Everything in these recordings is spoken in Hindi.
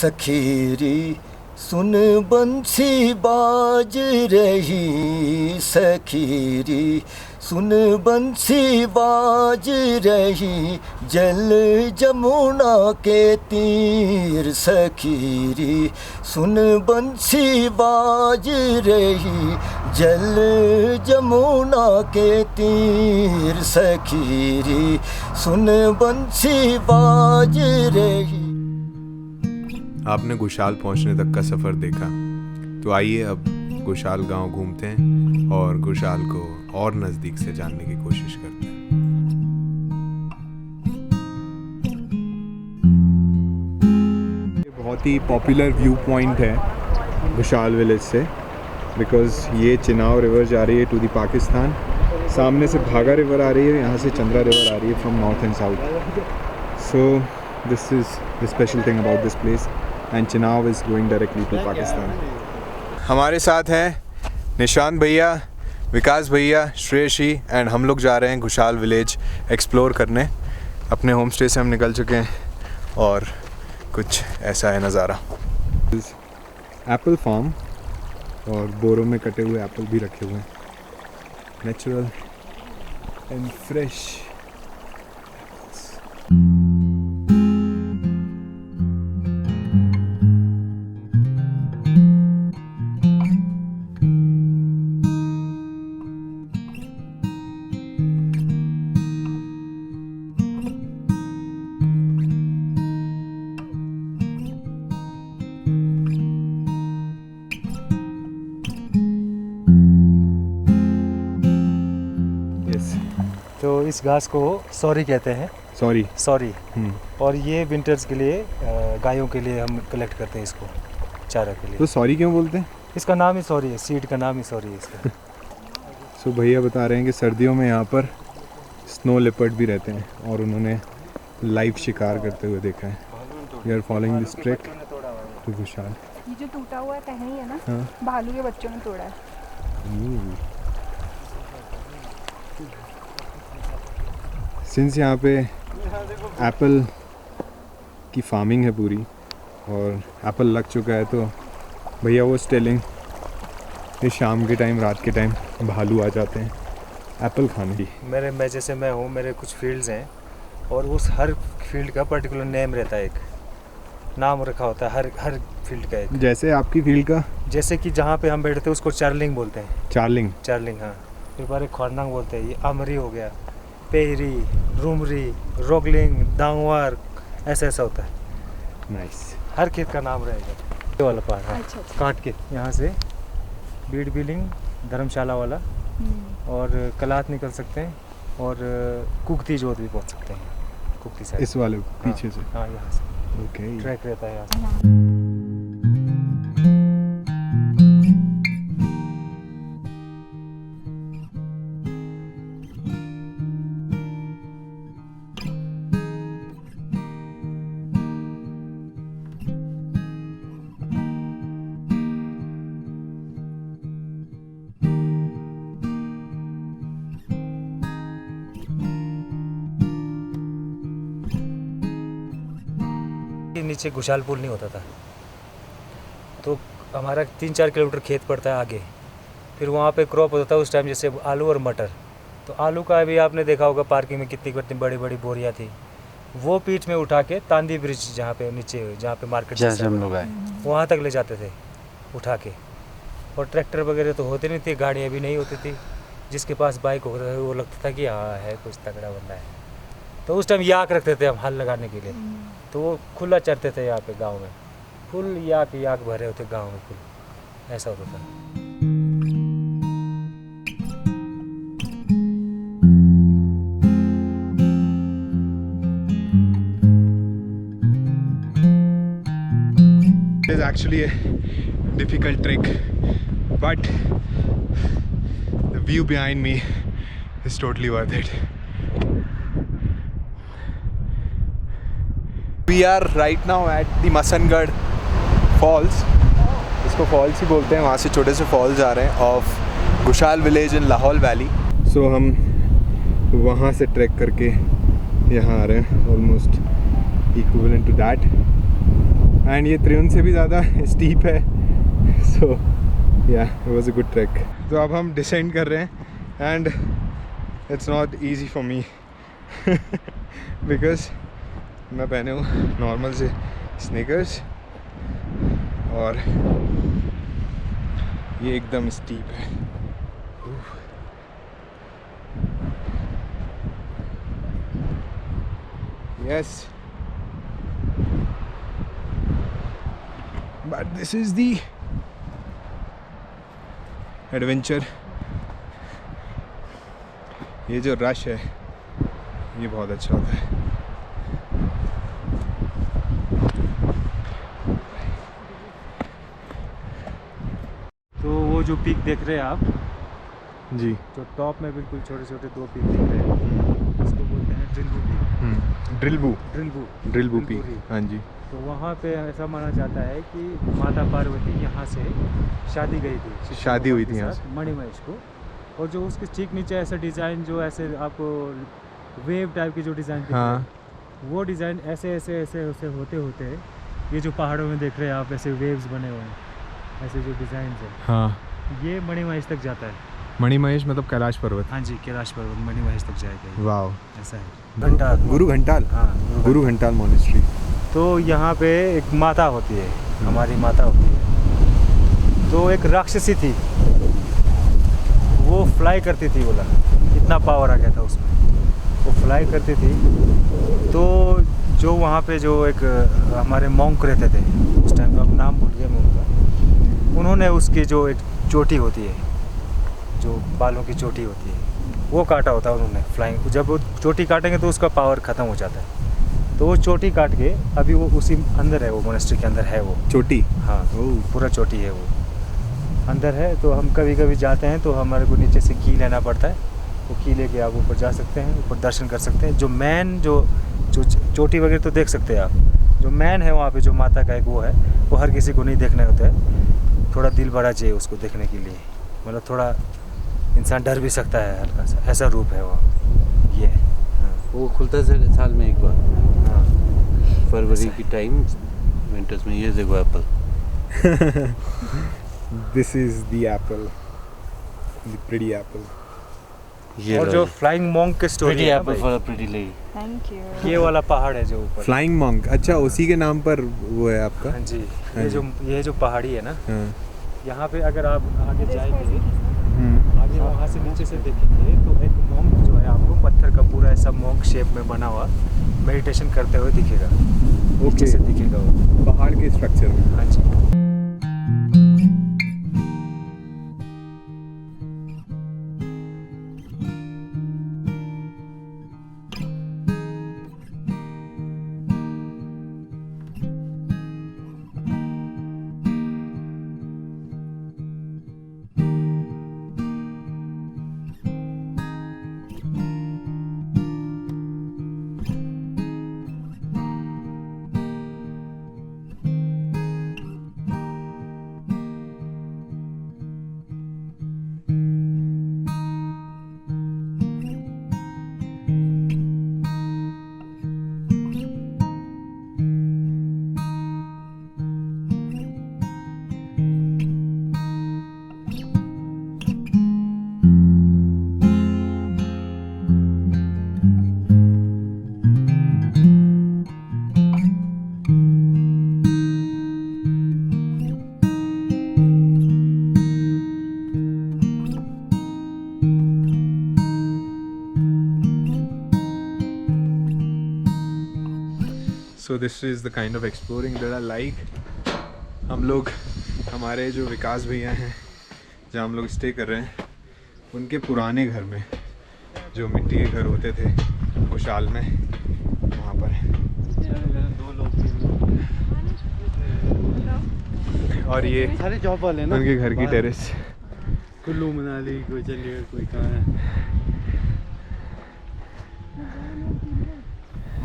सखीरी सुन बंसी बाज रही, सखीरी सुन बंसी बाज रही, जल जमुना के तीर। सखीरी सुन बंसी बाज रही, जल जमुना के तीर। सखीरी सुन बंसी बाज रही। आपने गुशाल पहुंचने तक का सफ़र देखा, तो आइए अब गुशाल गांव घूमते हैं और गुशाल को और नज़दीक से जानने की कोशिश करते हैं। ये बहुत ही पॉपुलर व्यू पॉइंट है गुशाल विलेज से, बिकॉज़ ये चिनाव रिवर जा रही है टू द पाकिस्तान, सामने से भागा रिवर आ रही है, यहाँ से चंद्रा रिवर आ रही है from north and south. So this is the special thing about this place, and Chenab is going directly to Pakistan. हमारे साथ हैं निशांत भैया, विकास भैया, श्रेयशी, एंड हम लोग जा रहे हैं गुशाल विलेज एक्सप्लोर करने। अपने होम स्टे से हम निकल चुके हैं और कुछ ऐसा है नज़ारा। एप्पल फार्म और बोरों में कटे हुए एप्पल भी रखे हुए हैं, नेचुरल एंड फ्रेश। तो इस घास को सॉरी कहते हैं, सॉरी। और ये विंटर्स के लिए गायों के लिए हम कलेक्ट करते हैं इसको चारा के लिए। तो सॉरी क्यों बोलते हैं? इसका नाम ही सॉरी है, सीड का नाम ही सॉरी है इसका। सो भैया बता रहे हैं कि सर्दियों में यहाँ पर स्नो लेपर्ड भी रहते हैं और उन्होंने लाइव शिकार करते हुए देखा है। We are following this track to Gushal. ये जो टूटा हुआ टहनी है ना, हाँ। भालू के बच्चों ने तोड़ा है। सिंस यहाँ पे एप्पल की फार्मिंग है पूरी और एप्पल लग चुका है, तो भैया वो टेलिंग ये शाम के टाइम, रात के टाइम भालू आ जाते हैं एप्पल खाने की। मैं हूँ, मेरे कुछ फील्ड्स हैं और उस हर फील्ड का पर्टिकुलर नेम रहता है, एक नाम रखा होता है हर फील्ड का एक। जैसे आपकी फील्ड का? जैसे कि जहाँ पे हम बैठते हैं उसको चार्लिंग बोलते हैं। चार्लिंग, हाँ। फिर बारे खोरनांग बोलते हैं, ये अमरी हो गया, पेहरी, रूमरी, रोगलिंग, दांगवार, ऐसा होता है। नाइस। हर खेत का नाम रहेगा। ये वाला पहाड़ है, काट के यहाँ से बीड़ बिलिंग धर्मशाला वाला और कलात निकल सकते हैं और कुकती जोत भी पहुँच सकते हैं, कुकती साइड। इस वाले पीछे से? हाँ, यहाँ से ओके। ट्रैक रहता है यहाँ से। नीचे गुशाल पुल नहीं होता था, तो हमारा 3-4 किलोमीटर खेत पड़ता है आगे। फिर वहाँ पे क्रॉप होता था उस टाइम, जैसे आलू और मटर। तो आलू का भी आपने देखा होगा, पार्किंग में कितनी बड़ी बड़ी बोरियाँ थी, वो पीठ में उठा के तांदी ब्रिज जहाँ पे नीचे, जहाँ पे मार्केट हम लोग आए, वहाँ तक ले जाते थे उठा के। और ट्रैक्टर वगैरह तो होते नहीं थे, गाड़ियाँ भी नहीं होती थी। जिसके पास बाइक होता था वो लगता था कि हाँ है, कुछ तगड़ा बंदा है। तो उस टाइम याक रखते थे हम हल लगाने के लिए, तो वो खुला चरते थे यहाँ पे गांव में। फुल याक भरे होते गांव में, फुल ऐसा होता था। It is actually a difficult trek, but the view behind me is totally worth it. We are right now at the Masangarh Falls. इसको फॉल्स ही बोलते हैं, वहाँ से छोटे से फॉल्स आ रहे हैं of Gushal village in Lahaul valley. So हम वहाँ से ट्रैक करके यहाँ आ रहे हैं, almost equivalent to that. And ये त्रियुण से भी ज़्यादा स्टीप है, so yeah it was a good track. तो अब हम डिसेंड कर रहे हैं and it's not easy for me because मैं पहने हूँ नॉर्मल से स्नीकर्स और ये एकदम स्टीप है। Yes, but this is the adventure। ये जो रश है ये बहुत अच्छा होता है। तो वो जो पीक देख रहे हैं आप, जी, जो टॉप में बिल्कुल छोटे छोटे 2 पीक दिख रहे हैं, उसको बोलते हैं ड्रिलबू पीक। ड्रिलबू पीक, हाँ जी। तो वहाँ पे ऐसा माना जाता है कि माता पार्वती यहाँ से शादी गई थी, शादी हुई थी यहाँ से मणिमहेश को। और जो उसके ठीक नीचे ऐसा डिज़ाइन, जो ऐसे आपको वेव टाइप की जो डिज़ाइन दिख रहा है, वो डिज़ाइन ऐसे ऐसे ऐसे ऐसे होते होते ये जो पहाड़ों में देख रहे हैं आप, ऐसे वेव्स बने हुए हैं, ऐसे जो डिज़ाइन है, हाँ, ये मणिमहेश तक जाता है। मणिमहेश मतलब कैलाश पर्वत। हाँ जी, कैलाश पर्वत मणिमहेश तक जाएगा। वाव, ऐसा है। घंटाल, गुरु घंटाल, हाँ, गुरु घंटाल मॉनेस्ट्री। तो यहाँ पे एक माता होती है, हमारी माता होती है। तो एक राक्षसी थी, वो फ्लाई करती थी, बोला इतना पावर आ गया था उसमें, वो फ्लाई करती थी। तो जो वहाँ पे जो एक हमारे मॉन्क रहते थे उस टाइम, अब नाम भूल गया मैं उनका, उन्होंने उसकी जो एक चोटी होती है, जो बालों की चोटी होती है, वो काटा होता है उन्होंने फ्लाइंग। जब वो चोटी काटेंगे तो उसका पावर ख़त्म हो जाता है। तो वो चोटी काट के अभी वो उसी अंदर है, वो मोनेस्ट्री के अंदर है वो चोटी। हाँ, पूरा चोटी है, वो अंदर है। तो हम कभी कभी जाते हैं तो हमारे को नीचे से की लेना पड़ता है, वो की लेके आप ऊपर जा सकते हैं, ऊपर दर्शन कर सकते हैं। जो मैन जो चोटी वगैरह तो देख सकते हैं आप, जो मैन है वहाँ पे जो माता का एक वो है, वो हर किसी को नहीं देखने होता है, थोड़ा दिल बड़ा चाहिए उसको देखने के लिए, मतलब थोड़ा इंसान डर भी सकता है हल्का सा, ऐसा रूप है वो। ये वो खुलता है साल में एक बार, हाँ, फरवरी की टाइम, विंटर्स में। ये देखो Apple, this is the Apple, the pretty Apple. ये और जो फ्लाइंग मॉन्क की स्टोरी प्रीटी है Apple for a pretty lady. Thank you. ये वाला पहाड़ है जो ऊपर, फ्लाइंग मॉन्क, अच्छा उसी के नाम पर वो है आपका। हाँ जी, हाँ ये जो पहाड़ी है ना, हाँ। यहाँ पे अगर आप आगे जाएंगे, आगे वहाँ से नीचे से देखेंगे तो एक मॉन्क जो है आपको पत्थर का पूरा ऐसा मॉन्क शेप में बना हुआ मेडिटेशन करते हुए दिखेगा, नीचे से दिखेगा वो पहाड़ के स्ट्रक्चर में। हाँ जी। So this is the kind of exploring that I like। हम लोग, हमारे जो विकास भैया हैं जहाँ हम लोग स्टे कर रहे हैं, उनके पुराने घर में, जो मिट्टी के घर होते थे खुशहाल में, वहाँ पर है। 2 लोग 3 लोग, और ये सारे जॉब वाले ना, उनके घर की टेरेस। कुल्लू मनाली, कोई चंडीगढ़, कोई कहाँ है।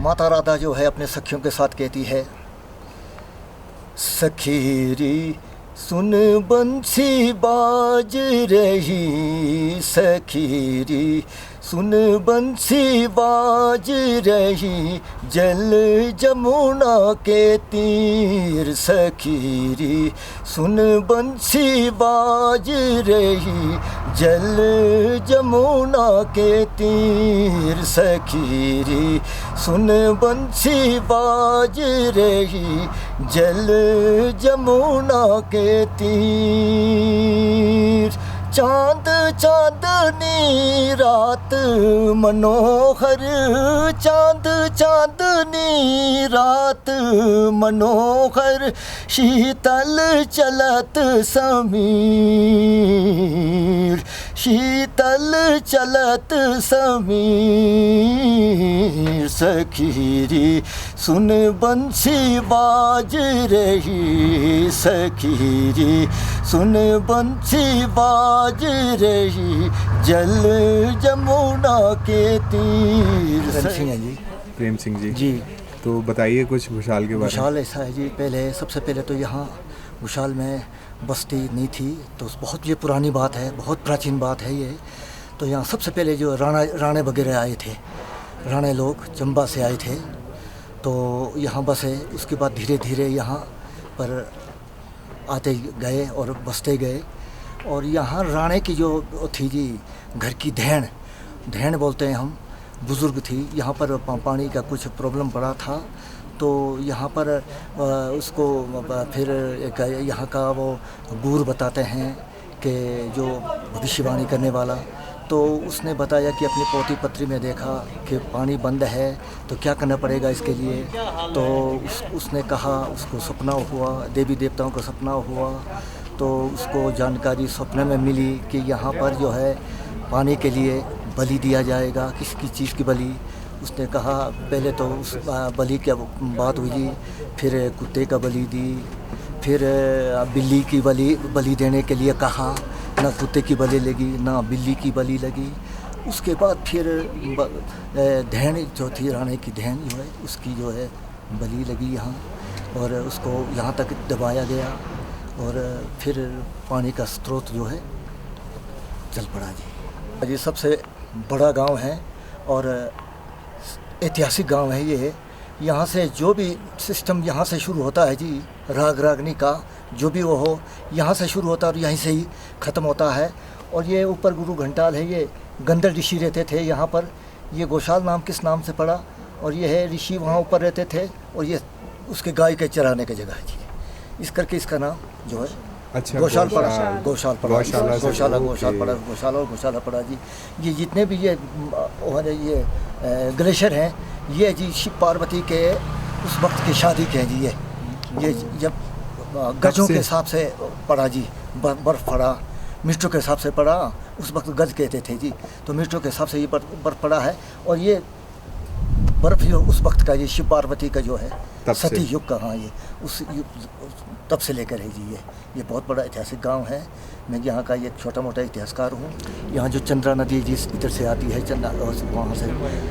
माता राधा जो है अपने सखियों के साथ कहती है, सखीरी सुन बंसी बाज रही, सखीरी सुन बंसी बाज रही जल जमुना के तीर सखीरी, सुन बंसी बाज रही जल जमुना के तीर सखीरी, सुन बंसी बाज रही जल जमुना के तीर। चांद चांदनी रात मनोहर, चांद चांदनी रात मनोहर, शीतल चलत समीर, शीतल चलत समीर सखीरी, सुन बंसी बाज रही सखीरी, सुन बंसी बाज रही जल जमुना के तीर। प्रेम सिंह है जी। प्रेम सिंह जी जी। तो बताइए कुछ घुशाल के बारे में। घुशाल ऐसा है जी, पहले सबसे पहले तो यहाँ घुशाल में बस्ती नहीं थी, तो बहुत ये पुरानी बात है, बहुत प्राचीन बात है ये। तो यहाँ सबसे पहले जो राणे वगैरह आए थे, राणे लोग चंबा से आए थे, तो यहाँ बसे। उसके बाद धीरे धीरे यहाँ पर आते गए और बसते गए। और यहाँ राणे की जो थी जी घर की धैन बोलते हैं हम, बुज़ुर्ग थी। यहाँ पर पानी का कुछ प्रॉब्लम पड़ा था, तो यहाँ पर उसको फिर एक यहाँ का वो गुरु बताते हैं कि जो भविष्यवाणी करने वाला, तो उसने बताया कि अपनी पोती पत्री में देखा कि पानी बंद है तो क्या करना पड़ेगा इसके लिए। तो उसने कहा, उसको सपना हुआ, देवी देवताओं का सपना हुआ, तो उसको जानकारी सपने में मिली कि यहाँ पर जो है पानी के लिए बलि दिया जाएगा। किसकी चीज़ की बलि? उसने कहा, पहले तो उस बलि की बात हुई, फिर कुत्ते का बलि दी, फिर बिल्ली की बलि देने के लिए कहा। ना कुत्ते की बलि लगी, ना बिल्ली की बलि लगी। उसके बाद फिर धैन जो थी, राणे की धैन जो है, उसकी जो है बलि लगी यहाँ, और उसको यहाँ तक दबाया गया, और फिर पानी का स्रोत जो है चल पड़ा जी। ये सबसे बड़ा गांव है और ऐतिहासिक गांव है ये। यहाँ से जो भी सिस्टम यहाँ से शुरू होता है जी, राग रागनी का जो भी वो हो, यहाँ से शुरू होता है और यहीं से ही ख़त्म होता है। और ये ऊपर गुरु घंटाल है, ये गंदर ऋषि रहते थे यहाँ पर। ये घोषाल नाम किस नाम से पड़ा, और ये है ऋषि वहाँ ऊपर रहते थे, और ये उसके गाय के चराने की जगह है जी, इस करके इसका नाम जो है अच्छा गौशाल पड़ा। गौशाला और गौशाला पड़ा जी। ये जितने भी ये ग्लेशियर हैं, ये जी शिव पार्वती के उस वक्त की शादी के हैं जी। ये जब गजों के हिसाब से पड़ा जी, बर्फ़ पड़ा, मीटरों के हिसाब से पड़ा। उस वक्त गज कहते थे जी, तो मीटरों के हिसाब से ये बर्फ़ पड़ा है। और ये बर्फ़ जो उस वक्त का, ये शिव पार्वती का जो है सती युग का, हाँ, ये उस तब से लेकर है जी। ये बहुत बड़ा ऐतिहासिक गांव है। मैं यहाँ का एक छोटा मोटा इतिहासकार हूँ। यहाँ जो चंद्रा नदी जिस इधर से आती है, वहाँ से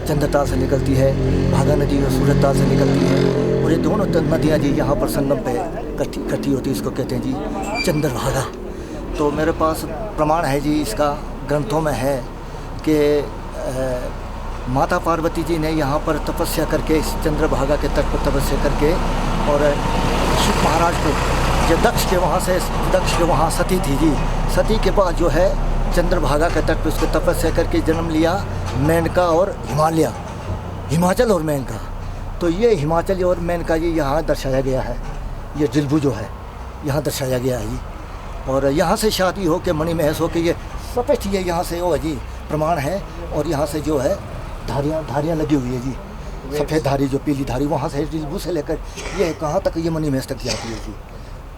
चंद्रताल से निकलती है, भागा नदी और सूरजताल से निकलती है, और ये दोनों नदियाँ जी यहाँ पर संगम पे इकट्ठी होती है। इसको कहते हैं जी चंद्रभागा। तो मेरे पास प्रमाण है जी इसका, ग्रंथों में है कि माता पार्वती जी ने यहाँ पर तपस्या करके, इस चंद्रभागा के तट पर तपस्या करके, और शिव महाराज को जो दक्ष के वहाँ सती थी जी, सती के बाद जो है चंद्रभागा के तट पर उसके तपस्या करके जन्म लिया मेनका और हिमाचल और मेनका। तो ये हिमाचल और मेनका जी यहाँ दर्शाया गया है। ये दिलबू जो है यहाँ दर्शाया गया है जी। और यहाँ से शादी हो के मणि महस हो के ये सपेट ये यहाँ से वो है जी, प्रमाण है। और यहाँ से जो है धारियाँ लगी हुई है जी, सफ़ेद धारी जो पीली धारी, वहाँ से दिलबू से लेकर ये कहाँ तक, ये मणि महस तक जाती है जी,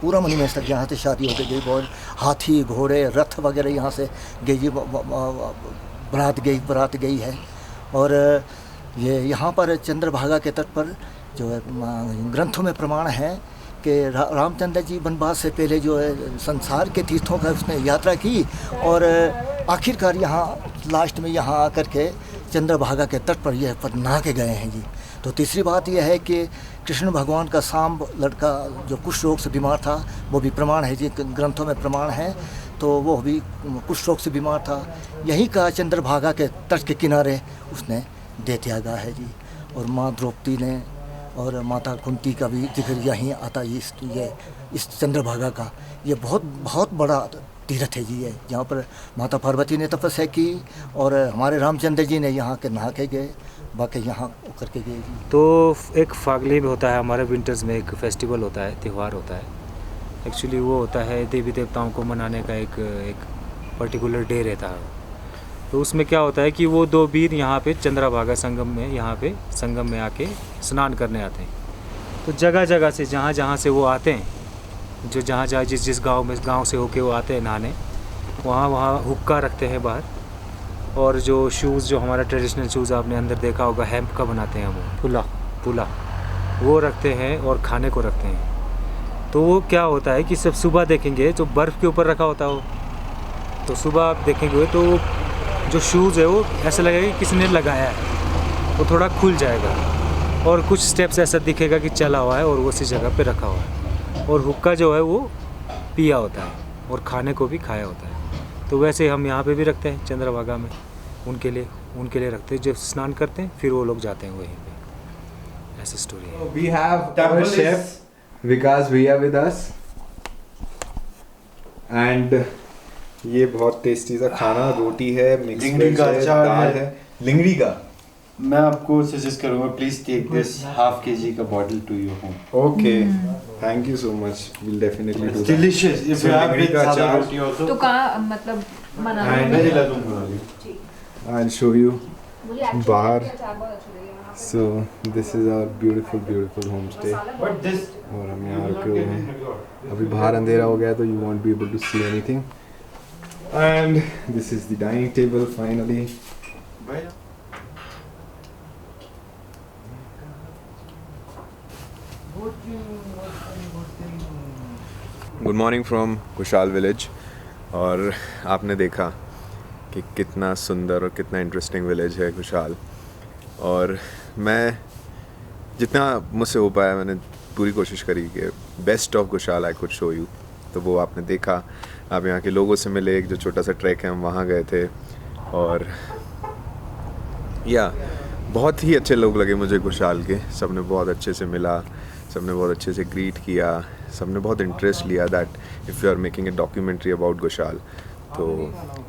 पूरा मणि महस तक। यहाँ से शादी होकर गई, बहुत हाथी घोड़े रथ वगैरह यहाँ से गई जी, बरात गई है। और ये यहाँ पर चंद्रभागा के तट पर जो है ग्रंथों में प्रमाण है कि रामचंद्र जी वनवास से पहले जो है संसार के तीर्थों का उसने यात्रा की, और आखिरकार यहाँ लास्ट में यहाँ आकर के चंद्रभागा के तट पर यह पर नहा के गए हैं जी। तो तीसरी बात यह है कि कृष्ण भगवान का सांब लड़का जो कुष्ठ रोग से बीमार था, वो भी प्रमाण है जी, ग्रंथों में प्रमाण है। तो वो भी कुष्ठ रोग से बीमार था। यहीं का चंद्रभागा के तट के किनारे उसने दे त्यागा है जी। और माँ द्रौपदी ने और माता कुंती का भी जिक्र यहीं आता है। इस चंद्रभागा का ये बहुत बड़ा तीर्थ है जी। ये जहाँ पर माता पार्वती ने तपस्या की और हमारे रामचंद्र जी ने यहाँ के नहा के गए, बाकी यहाँ करके गए जी। तो एक फागली भी होता है हमारे विंटर्स में, एक फेस्टिवल होता है, त्यौहार होता है। एक्चुअली वो होता है देवी देवताओं को मनाने का एक पर्टिकुलर डे रहता है। तो उसमें क्या होता है कि वो दो वीर यहाँ पे चंद्रभागा संगम में, यहाँ पे संगम में आके स्नान करने आते हैं। तो जगह जगह से जहाँ से वो आते हैं, जो जहाँ जिस गांव से होके वो आते हैं नहाने, वहाँ हुक्का रखते हैं बाहर। और जो शूज़, जो हमारा ट्रेडिशनल शूज़ आपने अंदर देखा होगा, हेम्प का बनाते हैं वो पुला वो रखते हैं और खाने को रखते हैं। तो वो क्या होता है कि सब सुबह देखेंगे जो बर्फ़ के ऊपर रखा होता हो, तो सुबह आप देखेंगे तो जो शूज़ है वो ऐसा लगेगा कि किसी ने लगाया है, वो थोड़ा खुल जाएगा और कुछ स्टेप्स ऐसा दिखेगा कि चला हुआ है और वो उसी जगह पे रखा हुआ है। और हुक्का जो है वो पिया होता है और खाने को भी खाया होता है। तो वैसे हम यहाँ पे भी रखते हैं चंद्रभागा में, उनके लिए रखते हैं जो स्नान करते हैं, फिर वो लोग जाते हैं वहीं पे। ऐसी स्टोरी है। We have our chef विकास भैया with us and ये बहुत टेस्टी सा खाना, रोटी है, मिक्स लिंगड़ी का अचार दाल है, लिंगड़ी का। मैं आपको सजेस्ट करूंगा, please take this half KG का bottle to your home. Okay, thank you so much, will definitely do that. Delicious if you have with सादा रोटी आल्सो। तो कहाँ मतलब मनाना मैं दिला दूंगा। I'll show you बाहर। So this is our beautiful homestay। But this और हम यहाँ रुके हुए हैं। अभी बाहर अंधेरा हो गया तो you won't be able to see anything। And this is the dining table finally। Good morning from खुशहाल विलेज। और आपने देखा कि कितना सुंदर और कितना इंटरेस्टिंग विलेज है खुशहाल। और मैं जितना मुझसे हो पाया मैंने पूरी कोशिश करी कि बेस्ट ऑफ खुशहाल आई कुड शो यू। तो वो आपने देखा, आप यहाँ के लोगों से मिले, एक जो छोटा सा ट्रैक है हम वहाँ गए थे। और या बहुत ही अच्छे लोग लगे मुझे खुशहाल के, सब ने बहुत अच्छे से मिला, सब ने बहुत अच्छे से ग्रीट किया, सब ने बहुत इंटरेस्ट लिया that if you are making a documentary about Khushal, तो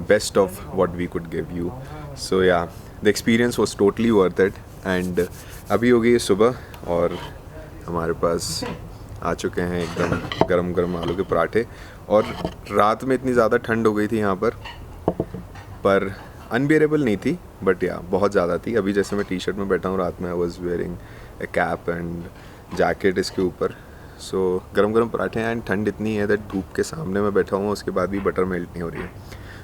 best of what we could give you. So yeah the experience was totally worth it. And अभी हो गई सुबह और हमारे पास आ चुके हैं एकदम गरम गरम आलू के पराठे। और रात में इतनी ज़्यादा ठंड हो गई थी यहाँ पर अनबियरेबल नहीं थी, बट या बहुत ज़्यादा थी। अभी जैसे मैं टी शर्ट में बैठा हूँ, रात में I was wearing A cap and jacket इसके ऊपर। सो गरम गरम पराठे हैं एंड ठंड इतनी है दैट धूप के सामने मैं बैठा हूँ, उसके बाद भी बटर मेल्ट नहीं हो रही है।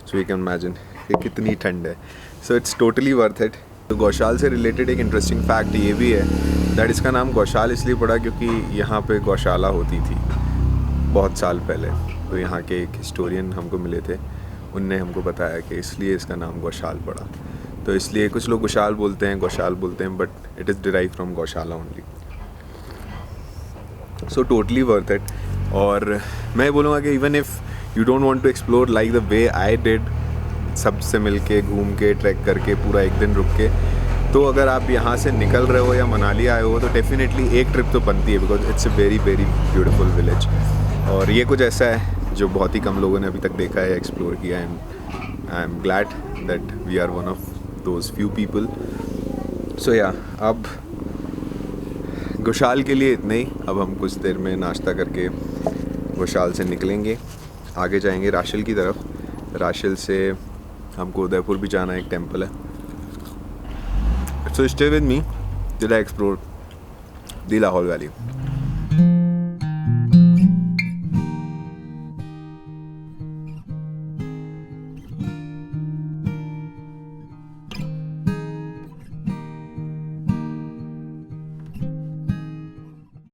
सो यू कैन इमेजिन कि कितनी ठंड है। So it's totally worth it. तो गौशाल से रिलेटेड एक इंटरेस्टिंग फैक्ट ये भी है दैट इसका नाम गौशाल इसलिए पड़ा क्योंकि यहाँ पे गौशाला होती थी बहुत साल पहले। तो यहाँ के एक हिस्टोरियन हमको मिले थे, उनने हमको बताया कि इसलिए इसका नाम गौशाल पड़ा। तो इसलिए कुछ लोग गौशाल बोलते हैं, but it is derive from Gaushala only. So totally worth it. और मैं बोलूँगा कि even if you don't want to explore like the way I did, सबसे मिल के घूम के ट्रैक करके पूरा एक दिन रुक के, तो अगर आप यहाँ से निकल रहे हो या मनाली आए हो तो डेफिनेटली एक ट्रिप तो बनती है, because it's a very very beautiful village. और ये कुछ ऐसा है जो बहुत ही कम लोगों ने अभी तक देखा है, एक्सप्लोर किया है। I am glad that we are one of those few people. So yeah अब गौशाल के लिए इतना ही। अब हम कुछ देर में नाश्ता करके गौशाल से निकलेंगे, आगे जाएंगे राशिल की तरफ। राशिल से हमको उदयपुर भी जाना, एक टेम्पल है। So stay with me till I explore the Lahaul valley.